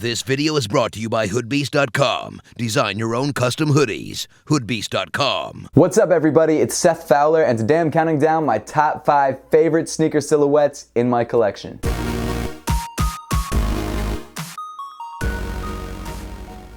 This video is brought to you by hoodbeast.com. Design your own custom hoodies. hoodbeast.com. What's up, everybody? It's Seth Fowler, and today I'm counting down my top 5 favorite sneaker silhouettes in my collection.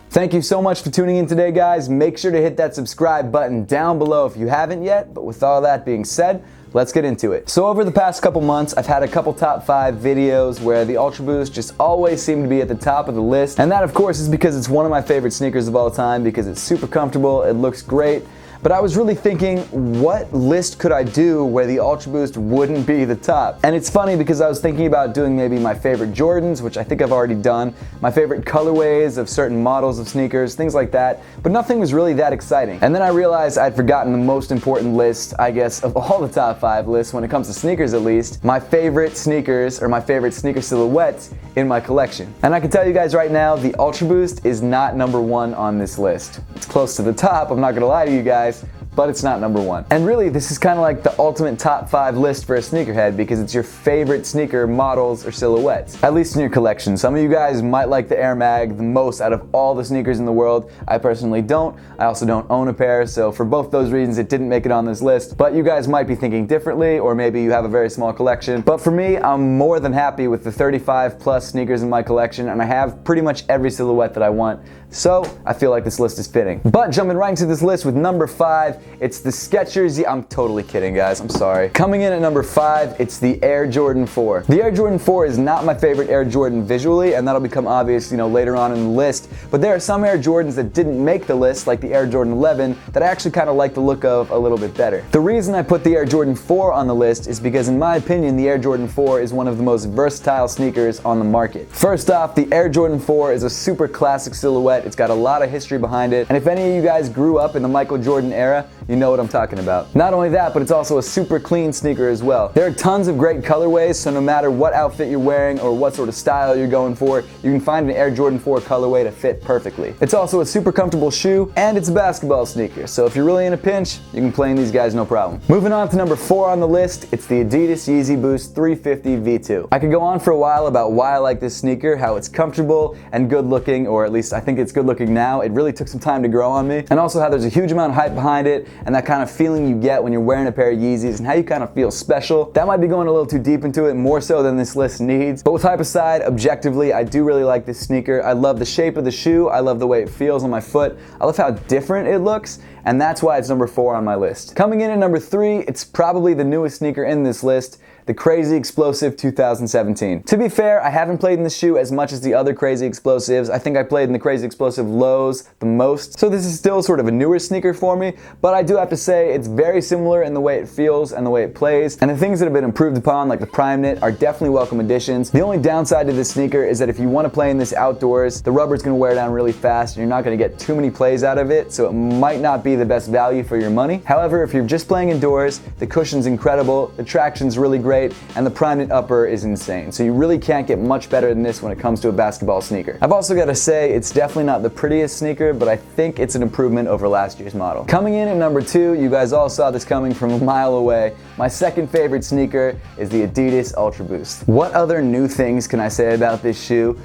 Thank you so much for tuning in today, guys. Make sure to hit that subscribe button down below if you haven't yet. But with all that being said, let's get into it. So over the past couple months, I've had a couple top 5 videos where the Ultra Boost just always seemed to be at the top of the list. And that, of course, is because it's one of my favorite sneakers of all time, because it's super comfortable, it looks great. But I was really thinking, what list could I do where the Ultra Boost wouldn't be the top? And it's funny because I was thinking about doing maybe my favorite Jordans, which I think I've already done, my favorite colorways of certain models of sneakers, things like that, but nothing was really that exciting. And then I realized I'd forgotten the most important list, I guess, of all the top 5 lists when it comes to sneakers at least, my favorite sneakers, or my favorite sneaker silhouettes in my collection. And I can tell you guys right now, the Ultra Boost is not number 1 on this list. It's close to the top, I'm not gonna lie to you guys, but it's not number 1. And really, this is kind of like the ultimate top 5 list for a sneakerhead, because it's your favorite sneaker models or silhouettes, at least in your collection. Some of you guys might like the Air Mag the most out of all the sneakers in the world. I personally don't. I also don't own a pair, so for both those reasons, it didn't make it on this list. But you guys might be thinking differently, or maybe you have a very small collection. But for me, I'm more than happy with the 35 plus sneakers in my collection, and I have pretty much every silhouette that I want. So I feel like this list is fitting. But jumping right into this list with number 5, it's the Skechers. I'm totally kidding, guys. I'm sorry. Coming in at number 5, it's the Air Jordan 4. The Air Jordan 4 is not my favorite Air Jordan visually, and that'll become obvious, later on in the list. But there are some Air Jordans that didn't make the list, like the Air Jordan 11, that I actually kind of like the look of a little bit better. The reason I put the Air Jordan 4 on the list is because, in my opinion, the Air Jordan 4 is one of the most versatile sneakers on the market. First off, the Air Jordan 4 is a super classic silhouette. It's got a lot of history behind it, and if any of you guys grew up in the Michael Jordan era, you know what I'm talking about. Not only that, but it's also a super clean sneaker as well. There are tons of great colorways, so no matter what outfit you're wearing or what sort of style you're going for, you can find an Air Jordan 4 colorway to fit perfectly. It's also a super comfortable shoe, and it's a basketball sneaker, so if you're really in a pinch, you can play in these guys no problem. Moving on to number 4 on the list, it's the Adidas Yeezy Boost 350 V2. I could go on for a while about why I like this sneaker, how it's comfortable and good looking, or at least I think it's good looking now. It really took some time to grow on me, and also how there's a huge amount of hype behind it, and that kind of feeling you get when you're wearing a pair of Yeezys, and how you kind of feel special. That might be going a little too deep into it, more so than this list needs. But with hype aside, objectively, I do really like this sneaker. I love the shape of the shoe. I love the way it feels on my foot. I love how different it looks, and that's why it's number 4 on my list. Coming in at number 3, it's probably the newest sneaker in this list, the Crazy Explosive 2017. To be fair, I haven't played in the shoe as much as the other Crazy Explosives. I think I played in the Crazy Explosive Lows the most, so this is still sort of a newer sneaker for me, but I do have to say it's very similar in the way it feels and the way it plays, and the things that have been improved upon, like the Prime Knit, are definitely welcome additions. The only downside to this sneaker is that if you want to play in this outdoors, the rubber's going to wear down really fast, and you're not going to get too many plays out of it, so it might not be the best value for your money. However, if you're just playing indoors, the cushion's incredible, the traction's really great, and the Prime Knit upper is insane. So you really can't get much better than this when it comes to a basketball sneaker. I've also got to say, it's definitely not the prettiest sneaker, but I think it's an improvement over last year's model. Coming in at number 2, you guys all saw this coming from a mile away. My second favorite sneaker is the Adidas Ultra Boost. What other new things can I say about this shoe?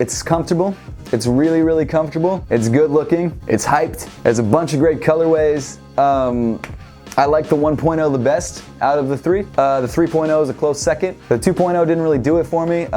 It's comfortable. It's really, really comfortable. It's good looking. It's hyped. There's a bunch of great colorways. I like the 1.0 the best out of the 3. The 3.0 is a close second. The 2.0 didn't really do it for me.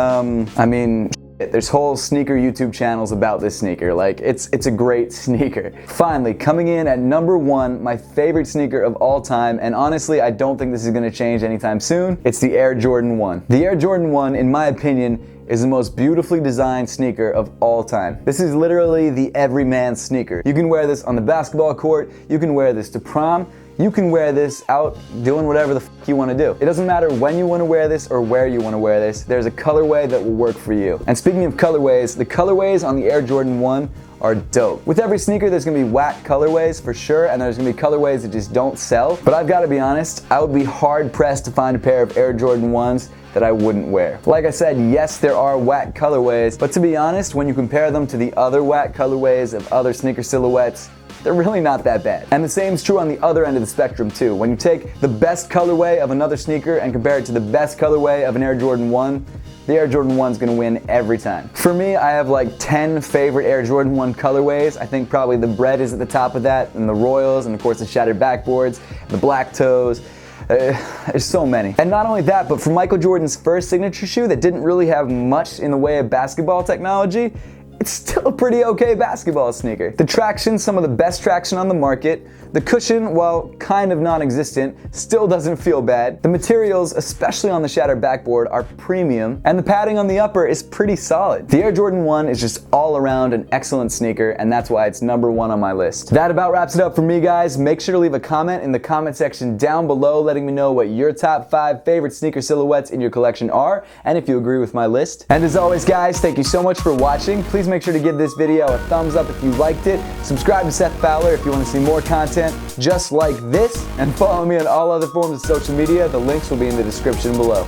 There's whole sneaker YouTube channels about this sneaker. Like, it's a great sneaker. Finally, coming in at number 1, my favorite sneaker of all time, and honestly, I don't think this is gonna change anytime soon. It's the Air Jordan 1. The Air Jordan 1, in my opinion, is the most beautifully designed sneaker of all time. This is literally the everyman sneaker. You can wear this on the basketball court, you can wear this to prom, you can wear this out doing whatever the f you want to do. It doesn't matter when you want to wear this or where you want to wear this. There's a colorway that will work for you. And speaking of colorways, the colorways on the Air Jordan 1 are dope. With every sneaker, there's gonna be whack colorways for sure, and there's gonna be colorways that just don't sell. But I've gotta be honest, I would be hard pressed to find a pair of Air Jordan 1s that I wouldn't wear. Like I said, yes, there are whack colorways, but to be honest, when you compare them to the other whack colorways of other sneaker silhouettes, they're really not that bad. And the same is true on the other end of the spectrum too. When you take the best colorway of another sneaker and compare it to the best colorway of an Air Jordan 1, the Air Jordan 1's gonna win every time. For me, I have like 10 favorite Air Jordan 1 colorways. I think probably the Bread is at the top of that, and the Royals, and of course the Shattered Backboards, the Black Toes. There's so many. And not only that, but for Michael Jordan's first signature shoe that didn't really have much in the way of basketball technology, it's still a pretty okay basketball sneaker. The traction, some of the best traction on the market. The cushion, while kind of non-existent, still doesn't feel bad. The materials, especially on the Shattered Backboard, are premium, and the padding on the upper is pretty solid. The Air Jordan 1 is just all around an excellent sneaker, and that's why it's #1 on my list. That about wraps it up for me, guys. Make sure to leave a comment in the comment section down below letting me know what your top 5 favorite sneaker silhouettes in your collection are, and if you agree with my list. And as always, guys, thank you so much for watching. Please make sure to give this video a thumbs up if you liked it. Subscribe to Seth Fowler if you want to see more content just like this, and follow me on all other forms of social media. The links will be in the description below.